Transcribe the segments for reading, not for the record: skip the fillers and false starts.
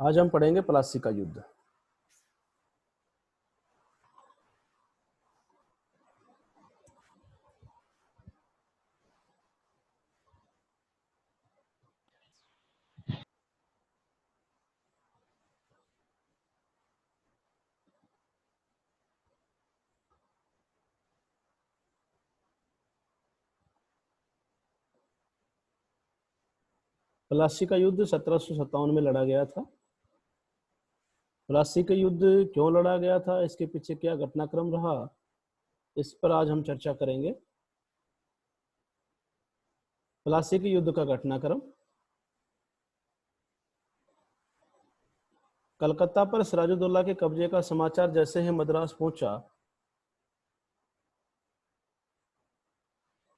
आज हम पढ़ेंगे प्लासी का युद्ध। प्लासी का युद्ध 1757 में लड़ा गया था। प्लासी का युद्ध क्यों लड़ा गया था, इसके पीछे क्या घटनाक्रम रहा, इस पर आज हम चर्चा करेंगे। प्लासी के युद्ध का घटनाक्रम। कलकत्ता पर सिराजुद्दौला के कब्जे का समाचार जैसे ही मद्रास पहुंचा,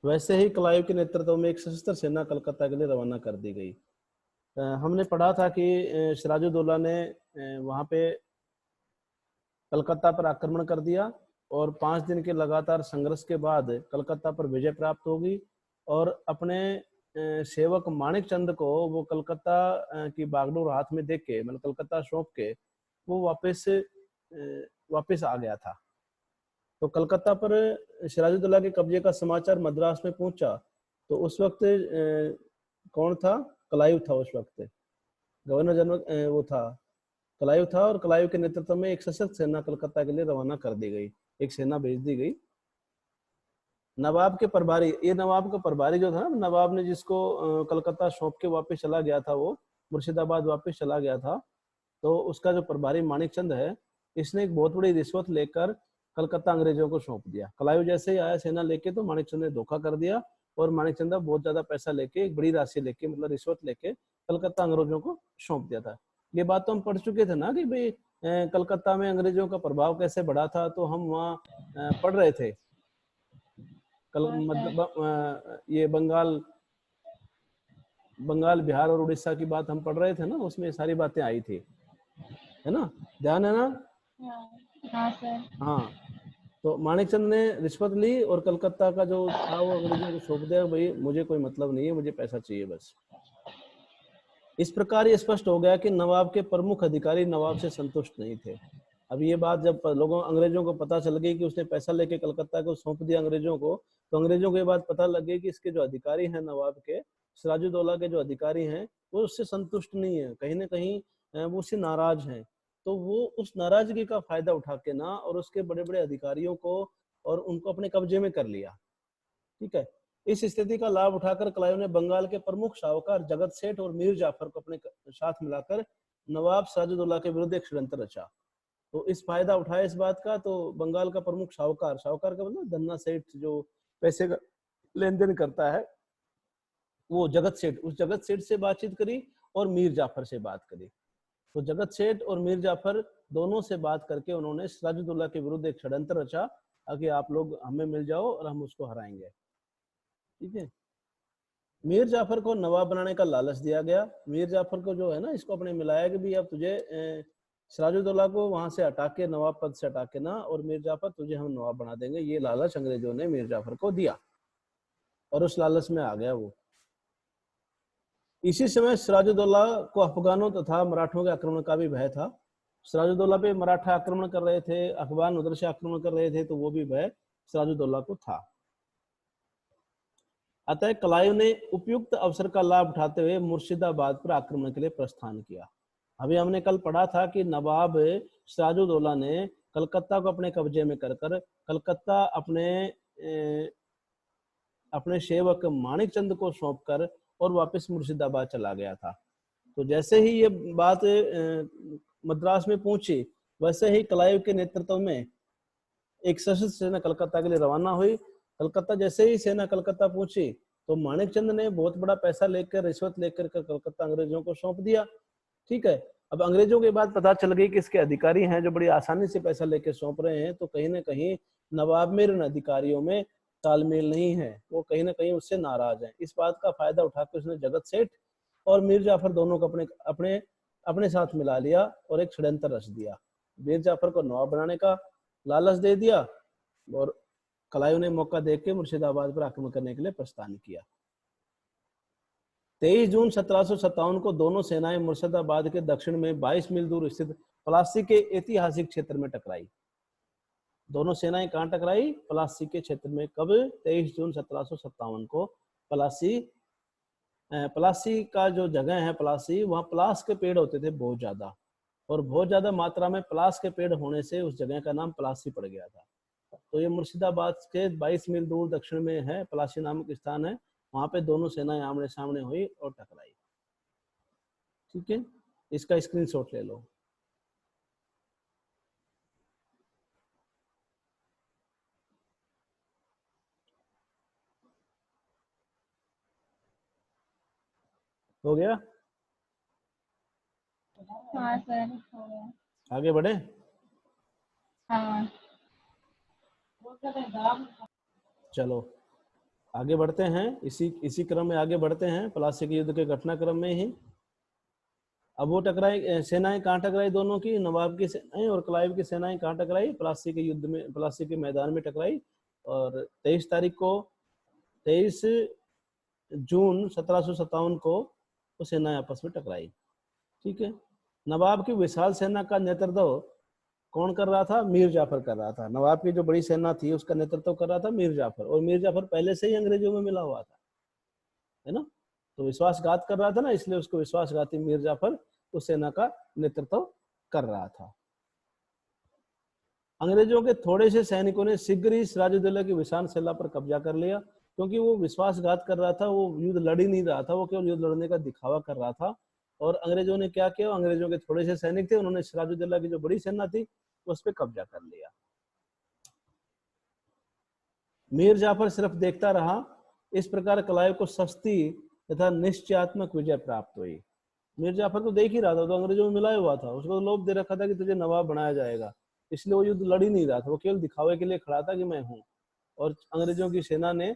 वैसे ही क्लाइव के नेतृत्व में एक सशस्त्र सेना कलकत्ता के लिए रवाना कर दी गई। हमने पढ़ा था कि सिराजुद्दौला ने वहां पे कलकत्ता पर आक्रमण कर दिया और 5 दिन के लगातार संघर्ष के बाद कलकत्ता पर विजय प्राप्त होगी और अपने सेवक माणिक चंद को वो कलकत्ता की बागडोर हाथ में देख के, मतलब कलकत्ता सौंप के वो वापस आ गया था। तो कलकत्ता पर सिराजुद्दौला के कब्जे का समाचार मद्रास में पहुंचा तो उस वक्त कौन था? क्लाइव था। उस वक्त गवर्नर जनरल वो था, क्लाइव था, और क्लाइव के नेतृत्व में एक सशस्त्र सेना कलकत्ता के लिए रवाना कर दी गई, एक सेना भेज दी गई। नवाब के प्रभारी, ये नवाब का प्रभारी जो था ना, नवाब ने जिसको कलकत्ता सौंप के वापस चला गया था, वो मुर्शिदाबाद वापस चला गया था, तो उसका जो प्रभारी माणिक चंद है, इसने एक बहुत बड़ी रिश्वत लेकर कलकत्ता अंग्रेजों को सौंप दिया। क्लाइव जैसे ही आया सेना लेके तो माणिक चंद ने धोखा कर दिया और माणिक चंद बहुत ज्यादा पैसा लेके, एक बड़ी राशि लेके, मतलब रिश्वत लेके कलकत्ता अंग्रेजों को सौंप दिया था। ये बात तो हम पढ़ चुके थे ना कि भाई कलकत्ता में अंग्रेजों का प्रभाव कैसे बढ़ा था, तो हम वहाँ पढ़ रहे थे। मतलब ये बंगाल, बिहार और उड़ीसा की बात हम पढ़ रहे थे ना, उसमें सारी बातें आई थी, है ना? ध्यान है ना? हाँ सर। हाँ, तो माणिकचंद ने रिश्वत ली और कलकत्ता का जो था वो अंग्रेजों को सौंप दिया। भाई मुझे कोई मतलब नहीं है, मुझे पैसा चाहिए बस। इस प्रकार ये स्पष्ट हो गया कि नवाब के प्रमुख अधिकारी नवाब से संतुष्ट नहीं थे। अब ये बात जब अंग्रेजों को पता चल गई कि उसने पैसा लेके कलकत्ता को सौंप दिया अंग्रेजों को, तो अंग्रेजों को ये बात पता लग गई कि इसके जो अधिकारी हैं नवाब के, सिराजुद्दौला के जो अधिकारी हैं, वो उससे संतुष्ट नहीं है, कहीं ना कहीं वो उससे नाराज हैं। तो वो उस नाराजगी का फायदा उठा के ना, और उसके बड़े बड़े अधिकारियों को और उनको अपने कब्जे में कर लिया। ठीक है। इस स्थिति का लाभ उठाकर क्लाइव ने बंगाल के प्रमुख शाहूकार जगत सेठ और मीर जाफर को अपने साथ मिलाकर नवाब सिराजुद्दौला के विरुद्ध एक षड्यंत्र रचा। तो इस फायदा उठाया इस बात का, तो बंगाल का प्रमुख शाहूकार, शाहूकार का मतलब धन्ना सेठ, जो पैसे का लेन देन करता है, वो जगत सेठ, उस जगत सेठ से बातचीत करी और मीर जाफर से बात करी। तो जगत सेठ और मीर जाफर दोनों से बात करके उन्होंने सिराजुद्दौला के विरुद्ध एक षड्यंत्र रचा कि आप लोग हमें मिल जाओ और हम उसको हराएंगे। ठीक है। मीर जाफर को नवाब बनाने का लालच दिया गया। मीर जाफर को जो है ना, इसको अपने मिलाया कि भी अब तुझे सिराजुद्दौला को वहां से हटा के, नवाब पद से हटा के ना, और मीर जाफर तुझे हम नवाब बना देंगे। ये लालच अंग्रेजों ने मीर जाफर को दिया और उस लालच में आ गया वो। इसी समय सिराजुद्दौला को अफगानों तथा मराठों के आक्रमण का भी भय था। सिराजुद्दौला पे मराठा आक्रमण कर रहे थे, अफगान उधर से आक्रमण कर रहे थे, तो वो भी भय सिराजुद्दौला को था। अतः क्लाइव ने उपयुक्त अवसर का लाभ उठाते हुए मुर्शिदाबाद पर आक्रमण के लिए प्रस्थान किया। अभी हमने कल पढ़ा था कि नवाब सिराजुद्दौला ने कलकत्ता को अपने कब्जे में कर कलकत्ता अपने सेवक माणिक चंद को सौंपकर और वापस मुर्शिदाबाद चला गया था। तो जैसे ही ये बात मद्रास में पहुंची, वैसे ही क्लाइव के नेतृत्व में एक सशस्त्र सेना कलकत्ता के लिए रवाना हुई। कलकत्ता जैसे ही सेना कलकत्ता पहुंची तो माणिक चंद ने बहुत बड़ा पैसा लेकर, रिश्वत लेकर कलकत्ता अंग्रेजों को सौंप दिया। ठीक है। अब अंग्रेजों के बाद पता चल गई कि इसके अधिकारी हैं जो बड़ी आसानी से पैसा लेकर सौंप रहे हैं, तो कहीं ना कहीं नवाब में इन अधिकारियों में तालमेल नहीं है, वो कहीं ना कहीं उससे नाराज हैं। इस बात का फायदा उठाकर उसने जगत सेठ और मीर जाफर दोनों को अपने अपने अपने साथ मिला लिया और एक षड्यंत्र रच दिया। मीर जाफर को नवाब बनाने का लालच दे दिया और क्लाइव ने मौका देख के मुर्शिदाबाद पर आक्रमण करने के लिए प्रस्थान किया। 23 जून 1757 को दोनों सेनाएं मुर्शिदाबाद के दक्षिण में 22 मील दूर स्थित पलासी के ऐतिहासिक क्षेत्र में टकराई। दोनों सेनाएं कहां टकराई? पलासी के क्षेत्र में। कब? 23 जून 1757 को। पलासी का जो जगह है पलासी, वहां पलास के पेड़ होते थे बहुत ज्यादा, और बहुत ज्यादा मात्रा में पलास के पेड़ होने से उस जगह का नाम पलासी पड़ गया था। तो ये मुर्शिदाबाद के 22 मील दूर दक्षिण में है, पलासी नामक स्थान है। वहां पे दोनों सेनाएं आमने सामने हुई और टकराई। ठीक है, इसका स्क्रीनशॉट ले लो। हो गया? हाँ सर, हो गया। आगे बढ़े? हाँ। चलो आगे बढ़ते हैं, इसी क्रम में आगे बढ़ते हैं, पलासी के युद्ध के घटनाक्रम में ही। अब वो टकराई, सेनाएं कहाँ टकराई? दोनों की, नवाब की सेनाएं और क्लाइव की सेनाएं कहाँ टकराई? पलासी के युद्ध में, पलासी के मैदान में टकराई। और 23 तारीख को, 23 जून 1757 को वो सेनाएं आपस में टकराई। ठीक है। नवाब की विशाल सेना का नेतृत्व कौन कर रहा था? मीर जाफर कर रहा था। नवाब की जो बड़ी सेना थी उसका नेतृत्व कर रहा था मीर जाफर, और मीर जाफर पहले से ही अंग्रेजों में मिला हुआ था, है ना। तो विश्वासघात कर रहा था ना, इसलिए उसको विश्वासघाती मीर जाफर उस सेना का नेतृत्व कर रहा था। अंग्रेजों के थोड़े से सैनिकों ने शीघ्र ही सिराजुद्दौला की विशाल सेना पर कब्जा कर लिया, क्योंकि वो विश्वासघात कर रहा था, वो युद्ध लड़ ही नहीं रहा था, वो केवल युद्ध लड़ने का दिखावा कर रहा था। और अंग्रेजों ने क्या किया? अंग्रेजों के थोड़े से सैनिक थे, उन्होंने सिराजुद्दौला की जो बड़ी सेना थी उस पर कब्जा कर लिया। मीर जाफर सिर्फ देखता रहा। इस प्रकार क्लाइव को सस्ती तथा निश्चयात्मक विजय प्राप्त हुई। मीर जाफर तो देख ही रहा था, तो अंग्रेजों में मिलाया हुआ था, उसको तो लोभ दे रखा था कि तुझे नवाब बनाया जाएगा, इसलिए वो युद्ध लड़ ही नहीं रहा था, वो केवल दिखावे के लिए खड़ा था कि मैं हूं। और अंग्रेजों की सेना ने,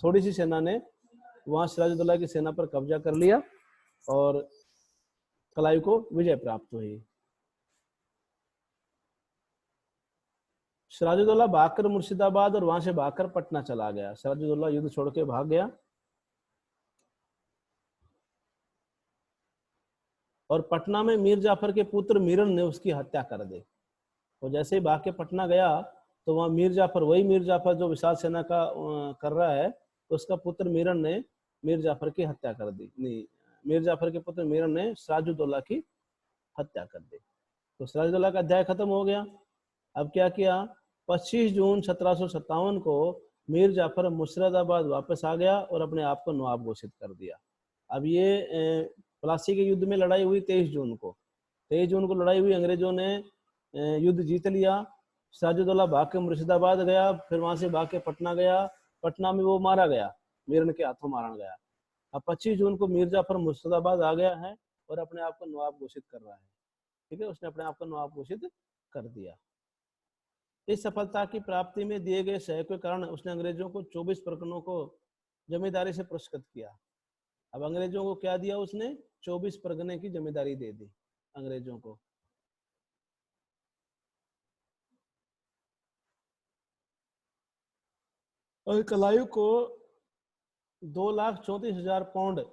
थोड़ी सी सेना ने वहां सिराजुद्दौला की सेना पर कब्जा कर लिया और क्लाइव को विजय प्राप्त हुई। सिराजुद्दौला भागकर मुर्शिदाबाद और वहां से भागकर पटना चला गया। सिराजुद्दौला युद्ध छोड़ के भाग गया और पटना में मीर जाफर के पुत्र मीरन ने उसकी हत्या कर दी। और जैसे ही भाग के पटना गया तो वहां मीर जाफर, वही मीर जाफर जो विशाल सेना का कर रहा है, तो उसका पुत्र मीरन ने मीर जाफर की हत्या कर दी। नहीं, मीर जाफर के पुत्र मीरन ने सिराजुद्दौला की हत्या कर दी। तो सिराजुद्दौला का अध्याय खत्म हो गया। अब क्या किया? 25 जून 1757 को मीर जाफर मुर्शिदाबाद वापस आ गया और अपने आप को नवाब घोषित कर दिया। अब ये प्लासी के युद्ध में लड़ाई हुई 23 जून को। 23 जून को लड़ाई हुई, अंग्रेजों ने युद्ध जीत लिया। सिराजुद्दौला भाग के मुर्शिदाबाद गया, फिर वहां से भाग के पटना गया। पटना में वो मारा गया, मीरन के हाथों मारा गया। अब 25 जून को मीर जाफर मुर्शिदाबाद आ गया है और अपने आप को नवाब घोषित कर रहा है। ठीक है, उसने अपने आप को नवाब घोषित कर दिया। इस सफलता की प्राप्ति में दिए गए सहयोग के कारण उसने अंग्रेजों को 24 परगनों को जमींदारी से पुरस्कृत किया। अब अंग्रेजों को क्या दिया उसने? 24 परगने की जमींदारी दे दी अंग्रेजों को। और कलायु को 2,34,000 पाउंड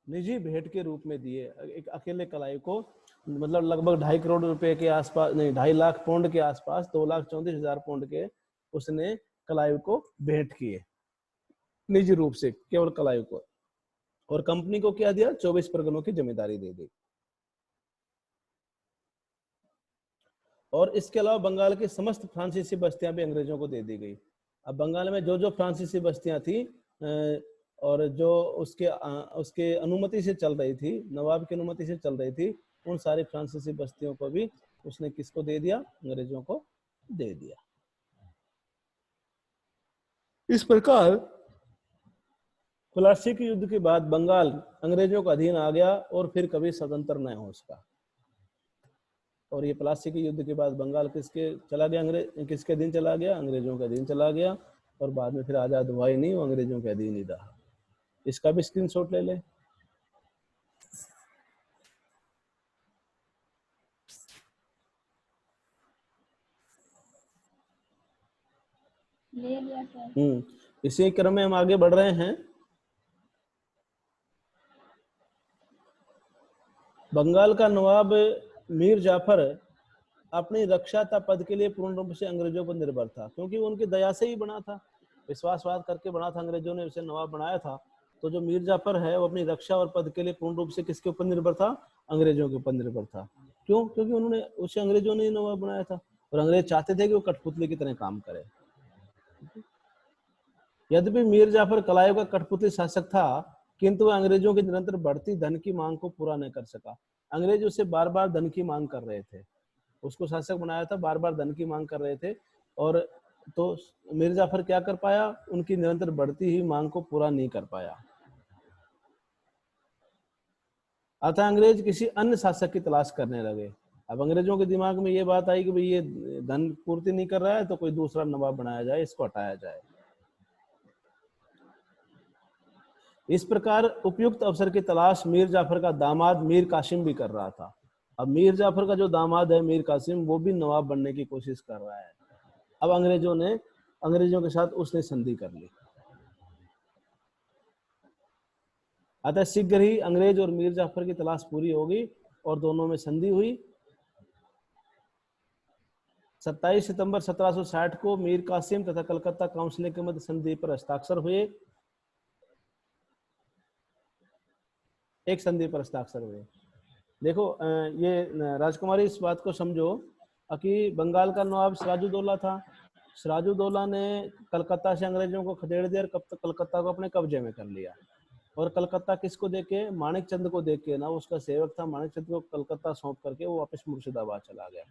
निजी भेंट के रूप में दिए। एक अकेले कलायु को, मतलब लगभग 2.5 करोड़ रुपए के आसपास, नहीं 2.5 लाख पाउंड के आसपास, 2,34,000 पाउंड के उसने कलायु को भेंट किए निजी रूप से, केवल कलायु को। और कंपनी को क्या दिया? 24 परगनों की जिम्मेदारी दे दी। और इसके अलावा बंगाल की समस्त फ्रांसीसी बस्तियां भी अंग्रेजों को दे दी गई। अब बंगाल में जो जो फ्रांसीसी बस्तियां थी और जो उसके अनुमति से चल रही थी, नवाब की अनुमति से चल रही थी, उन सारी फ्रांसीसी बस्तियों को भी उसने किसको दे दिया? अंग्रेजों को दे दिया। इस प्रकार प्लासी के युद्ध के बाद बंगाल अंग्रेजों का अधीन आ गया और फिर कभी स्वतंत्र न हो सका। और ये प्लासी के युद्ध के बाद बंगाल किसके चला गया? किसके अधीन चला गया? अंग्रेजों के अधीन चला गया। और बाद में फिर आजाद हुआ ही नहीं, वो अंग्रेजों के अधीन ही रहा। इसका भी स्क्रीनशॉट ले ले। ले लिया सर। इसी क्रम में हम आगे बढ़ रहे हैं। बंगाल का नवाब मीर जाफर अपनी रक्षाता पद के लिए पूर्ण रूप से अंग्रेजों पर निर्भर था, क्योंकि वो उनकी दया से ही बना था, विश्वासवाद करके बना था, अंग्रेजों ने उसे नवाब बनाया था। तो जो मीर जाफर है वो अपनी रक्षा और पद के लिए पूर्ण रूप से किसके ऊपर निर्भर था? अंग्रेजों के ऊपर निर्भर था। क्यों? क्योंकि उन्होंने उसे अंग्रेजों ने ही नवाब बनाया था और अंग्रेज चाहते थे कि वो कठपुतली की तरह काम करे। यद्यपि मीर जाफर कलायुग का कठपुतली शासक था, किंतु वह अंग्रेजों की निरंतर बढ़ती धन की मांग को पूरा नहीं कर सका। अंग्रेज उससे बार बार धन की मांग कर रहे थे, उसको शासक बनाया था, बार बार धन की मांग कर रहे थे, और तो मीर जाफर क्या कर पाया? उनकी निरंतर बढ़ती ही मांग को पूरा नहीं कर पाया। अतः अंग्रेज किसी अन्य शासक की तलाश करने लगे। अब अंग्रेजों के दिमाग में ये बात आई कि भाई ये धन पूर्ति नहीं कर रहा है, तो कोई दूसरा नवाब बनाया जाए, इसको हटाया जाए। इस प्रकार उपयुक्त अवसर की तलाश मीर जाफर का दामाद मीर कासिम भी कर रहा था। अब मीर जाफर का जो दामाद है मीर कासिम, वो भी नवाब बनने की कोशिश कर रहा है। अब अंग्रेजों के साथ उसने संधि कर ली। अतः शीघ्र ही अंग्रेज और मीर जाफर की तलाश पूरी होगी और दोनों में संधि हुई। 27 सितंबर 1760 को मीर कासिम तथा कलकत्ता काउंसिल के मध्य संधि पर हस्ताक्षर हुए। एक संधि पर हस्ताक्षर हुए। देखो ये राजकुमारी इस बात को समझो कि बंगाल का नवाब सिराजुद्दौला था। सिराजुद्दौला ने कलकत्ता से अंग्रेजों को खदेड़ दिया और कलकत्ता को अपने कब्जे में कर लिया। और कलकत्ता किसको देके? माणिक चंद को देके ना, उसका सेवक था, माणिक चंद को कलकत्ता सौंप करके वो वापस मुर्शिदाबाद चला गया।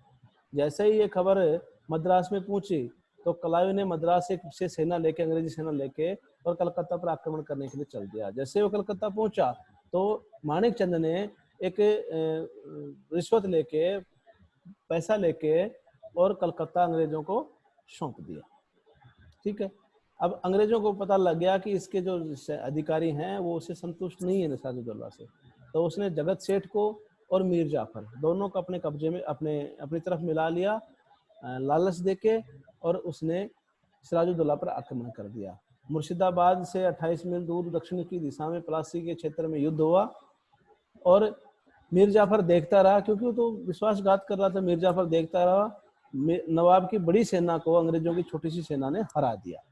जैसे ही ये खबर मद्रास में पहुंची तो कलायू ने मद्रास से सेना लेके, अंग्रेजी सेना लेके, और कलकत्ता पर आक्रमण करने के लिए चल दिया। जैसे वो कलकत्ता पहुंचा तो माणिक चंद ने एक रिश्वत लेके, पैसा लेके, और कलकत्ता अंग्रेजों को सौंप दिया। ठीक है। अब अंग्रेजों को पता लग गया कि इसके जो अधिकारी हैं वो उससे संतुष्ट नहीं है सिराजुद्दौला से, तो उसने जगत सेठ को और मीर जाफर दोनों को अपने कब्जे में अपनी तरफ मिला लिया लालच देके, और उसने सिराजुद्दौला पर आक्रमण कर दिया। मुर्शिदाबाद से 28 मील दूर दक्षिण की दिशा में पलासी के क्षेत्र में युद्ध हुआ और मीर जाफर देखता रहा, क्योंकि वो तो विश्वासघात कर रहा था। मीर जाफर देखता रहा, नवाब की बड़ी सेना को अंग्रेजों की छोटी सी सेना ने हरा दिया।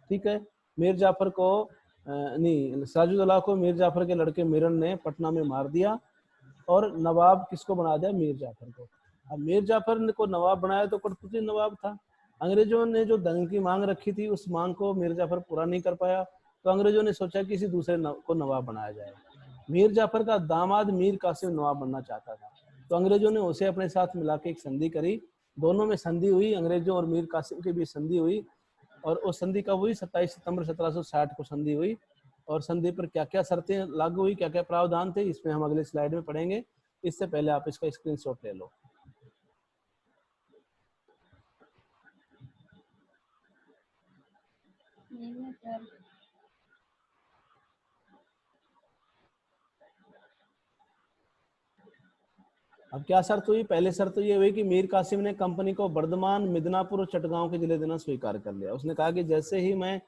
ठीक है। मीर जाफर को नहीं, सिराजुद्दौला को मीर जाफर के लड़के मिरन ने पटना में मार दिया और नवाब किसको बना दिया? मीर जाफर को। अब मीर जाफर को नवाब बनाया तो कठपुतली नवाब था। अंग्रेजों ने जो धन की मांग रखी थी उस मांग को मीर जाफर पूरा नहीं कर पाया, तो अंग्रेजों ने सोचा किसी दूसरे को नवाब बनाया जाए। मीर जाफर का दामाद मीर कासिम नवाब बनना चाहता था, तो अंग्रेजों ने उसे अपने साथ मिला के एक संधि करी। दोनों में संधि हुई, अंग्रेजों और मीर कासिम के बीच संधि हुई, और वो संधि कब हुई? 27 सितंबर 1760 को संधि हुई। और संधि पर क्या क्या शर्तें लागू हुई, क्या क्या प्रावधान थे, इसमें हम अगले स्लाइड में पढ़ेंगे। इससे पहले आप इसका स्क्रीनशॉट ले लो। सर। अब क्या शर्त हुई? पहले शर्त तो ये हुई कि मीर कासिम ने कंपनी को बर्धमान, मिदनापुर और चटगांव के जिले देना स्वीकार कर लिया। उसने कहा कि जैसे ही मैं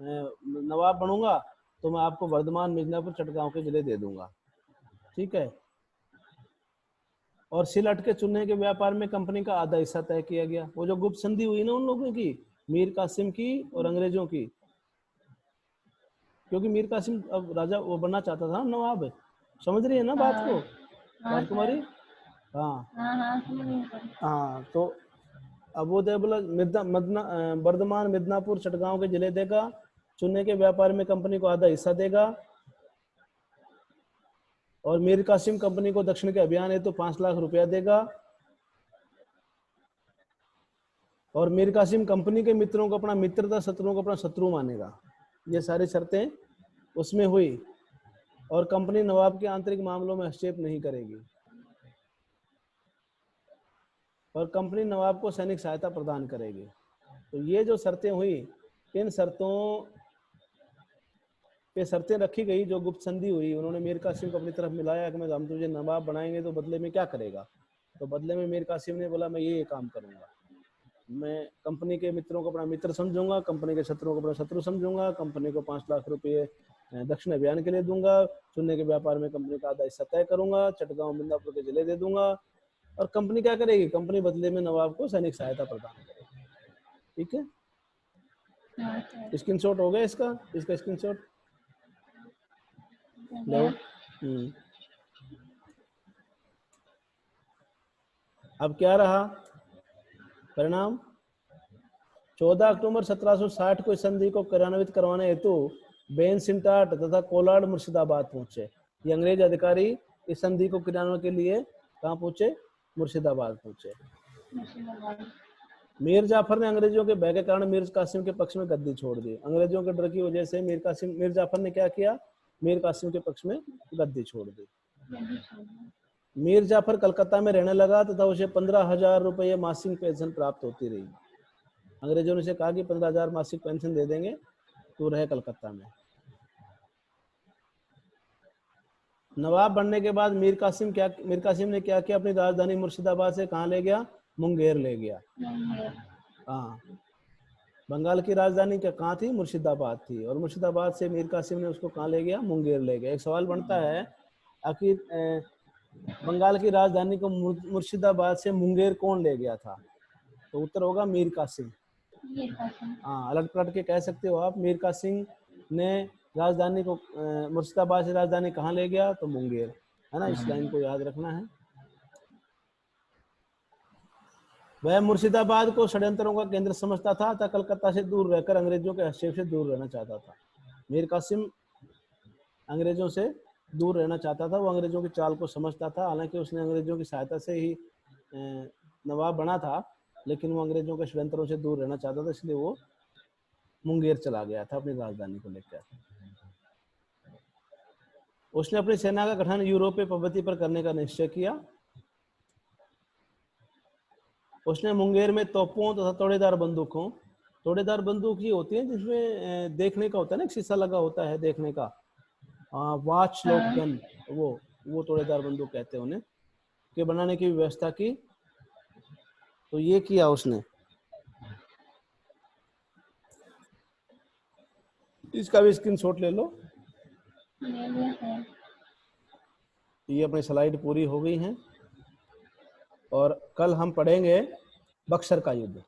नवाब बनूंगा तो मैं आपको बर्धमान, मिदनापुर, चटगांव के जिले दे दूंगा। ठीक है। और सिल अटके चुनने के व्यापार में कंपनी का आधा हिस्सा तय किया गया। वो जो गुप्त संधि हुई ना उन लोगों की, मीर कासिम की और अंग्रेजों की, क्योंकि मीर कासिम अब राजा वो बनना चाहता था नवाब। समझ रही है ना बात को हाँ राजकुमारी? सर। हाँ हाँ समझ गई सर। हाँ। तो अब वो दे बोला बर्धमान, मिदनापुर, चटगांव के जिले देगा, चुनने के व्यापार में कंपनी को आधा हिस्सा देगा, और मीर कासिम कंपनी को दक्षिण के अभियान है तो 5 लाख रुपया देगा, और मीर कासिम कंपनी के मित्रों को अपना मित्र था, शत्रुओं को अपना शत्रु मानेगा। ये सारी शर्तें उसमें हुई। और कंपनी नवाब के आंतरिक मामलों में हस्तक्षेप नहीं करेगी, और कंपनी नवाब को सैनिक सहायता प्रदान करेगी। तो ये जो शर्तें हुई, इन शर्तों पे शर्तें रखी गई। जो गुप्त संधि हुई, उन्होंने मीर कासिम को अपनी तरफ मिलाया कि मैं हम तुझे नवाब बनाएंगे तो बदले में क्या करेगा? तो बदले में मीर कासिम ने बोला मैं ये काम करूंगा, मैं कंपनी के मित्रों को अपना मित्र समझूंगा, कंपनी के शत्रुओं को अपना शत्रु समझूंगा, कंपनी को 5 लाख रुपये दक्षिण अभियान के लिए दूंगा, चुनने के व्यापार में कंपनी का आधा हिस्सा तय करूंगा, चटगांव मिदनापुर के जिले दे दूंगा। और कंपनी क्या करेगी, कंपनी बदले में नवाब को सैनिक सहायता प्रदान करेगी। ठीक है, हाँ सर। स्क्रीनशॉट हो गया इसका स्क्रीनशॉट लो। अब क्या रहा परिणाम, 14 अक्टूबर 1760 को इस संधि को कार्यान्वित करवाने हेतु बेनसिंटाट तथा कोलाड मुर्शिदाबाद पहुंचे। ये अंग्रेज अधिकारी इस संधि को क्रियान्वयन के लिए कहाँ पहुंचे, मुर्शिदाबाद पहुंचे। मीर जाफर ने अंग्रेजों के भय के कारण मीर कासिम के पक्ष में गद्दी छोड़ दी। अंग्रेजों के डर की वजह से मीर जाफर ने क्या किया, मीर कासिम के पक्ष में गद्दी छोड़ दी। मीर जाफर कलकत्ता में रहने लगा तथा उसे 15,000 रुपये मासिक पेंशन प्राप्त होती रही। अंग्रेजों ने उसे कहा कि 15,000 मासिक पेंशन दे देंगे, तो रहे कलकत्ता में। नवाब बनने के बाद मीर कासिम ने क्या किया, अपनी राजधानी मुर्शिदाबाद से कहाँ ले गया, मुंगेर ले गया। हाँ, बंगाल की राजधानी क्या कहाँ थी, मुर्शिदाबाद थी, और मुर्शिदाबाद से मीर कासिम ने उसको कहाँ ले गया, मुंगेर ले गया। एक सवाल बनता है, आखिर बंगाल की राजधानी को मुर्शिदाबाद से मुंगेर कौन ले गया था, तो उत्तर होगा मीर कासिम। हाँ, अलट पलट के कह सकते हो आप, मीर कासिम ने राजधानी को मुर्शिदाबाद से राजधानी कहाँ ले गया, तो मुंगेर, है ना। इस लाइन को याद रखना है। वह मुर्शिदाबाद को षड्यंत्रों का केंद्र समझता था तथा कलकत्ता से दूर रहकर अंग्रेजों के हस्तक्षेप से दूर रहना चाहता था। मीर कासिम अंग्रेजों से दूर रहना चाहता था, वो अंग्रेजों की चाल को समझता था। हालांकि उसने अंग्रेजों की सहायता से ही नवाब बना था, लेकिन वो अंग्रेजों के षड्यंत्रों से दूर रहना चाहता था, इसलिए वो मुंगेर चला गया था अपनी राजधानी को लेकर। उसने अपनी सेना का गठन यूरोपीय पद्धति पर करने का निश्चय किया। उसने मुंगेर में तोपों तथा तोड़ेदार बंदूकों, तोड़ेदार बंदूक ये होती है जिसमें देखने का होता है ना, एक शीशा लगा होता है देखने का, वॉच लॉक गन, वो तोड़ेदार बंदूक कहते हैं उन्हें, के बनाने की व्यवस्था की। तो ये किया उसने। इसका भी स्क्रीनशॉट ले लो। ये अपनी स्लाइड पूरी हो गई है और कल हम पढ़ेंगे बक्सर का युद्ध।